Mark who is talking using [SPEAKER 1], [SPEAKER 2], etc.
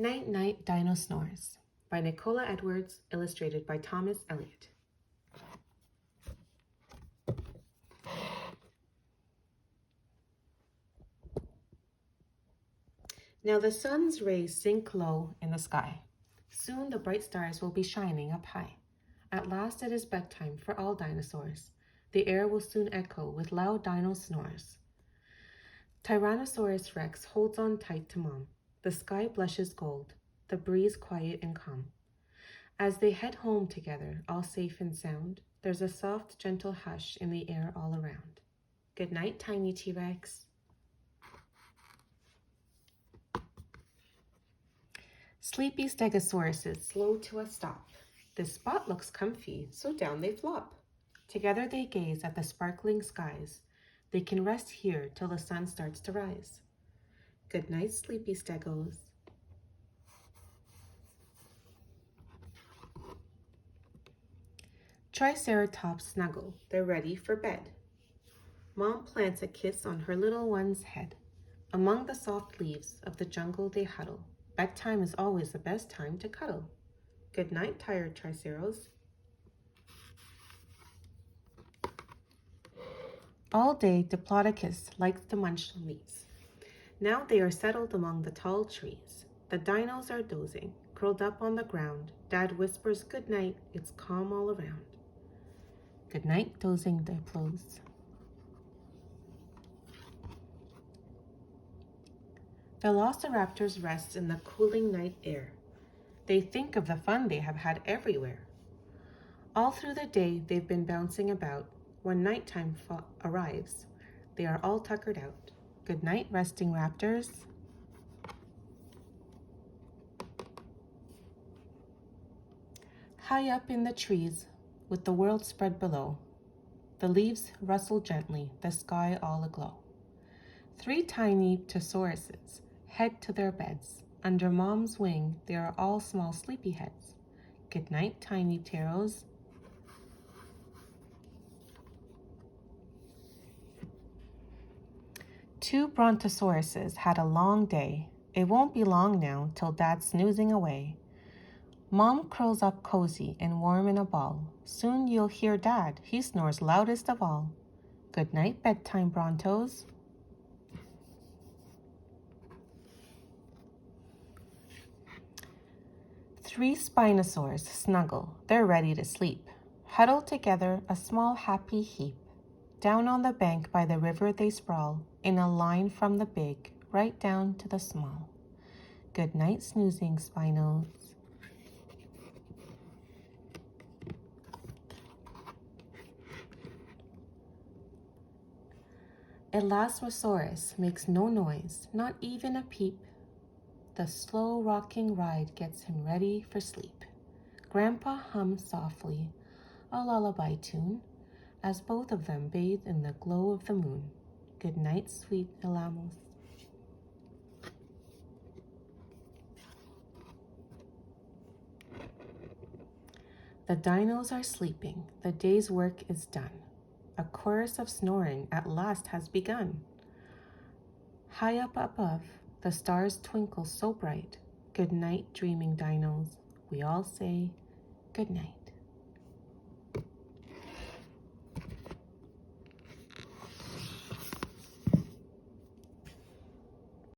[SPEAKER 1] Night Night Dino-Snores by Nicola Edwards, illustrated by Thomas Elliott. Now the sun's rays sink low in the sky. Soon the bright stars will be shining up high. At last it is bedtime for all dinosaurs. The air will soon echo with loud dino snores. Tyrannosaurus Rex holds on tight to Mom. The sky blushes gold, the breeze quiet and calm. As they head home together, all safe and sound, there's a soft, gentle hush in the air all around. Good night, tiny T-Rex. Sleepy Stegosauruses slow to a stop. This spot looks comfy, so down they flop. Together they gaze at the sparkling skies. They can rest here till the sun starts to rise. Good night, Sleepy Stegos. Triceratops snuggle. They're ready for bed. Mom plants a kiss on her little one's head. Among the soft leaves of the jungle they huddle. Bedtime is always the best time to cuddle. Good night, tired Triceros. All day, Diplodocus likes to munch leaves. Now they are settled among the tall trees. The dinos are dozing, curled up on the ground. Dad whispers good night, it's calm all around. Good night, dozing Diplos. The Velociraptors rest in the cooling night air. They think of the fun they have had everywhere. All through the day, they've been bouncing about. When nighttime arrives, they are all tuckered out. Good night, resting raptors. High up in the trees, with the world spread below, the leaves rustle gently, the sky all aglow. 3 tiny pterosauruses head to their beds. Under Mom's wing, they are all small sleepyheads. Good night, tiny pteros. Two brontosauruses had a long day. It won't be long now till Dad's snoozing away. Mom curls up cozy and warm in a ball. Soon you'll hear Dad. He snores loudest of all. Good night, bedtime brontos. Three spinosaurs snuggle. They're ready to sleep. Huddled together, a small happy heap. Down on the bank by the river they sprawl, in a line from the big, right down to the small. Good night, snoozing Spinos. Elasmosaurus makes no noise, not even a peep. The slow rocking ride gets him ready for sleep. Grandpa hums softly, a lullaby tune, as both of them bathe in the glow of the moon. Good night, sweet Elamos. The dinos are sleeping. The day's work is done. A chorus of snoring at last has begun. High up above, the stars twinkle so bright. Good night, dreaming dinos. We all say good night.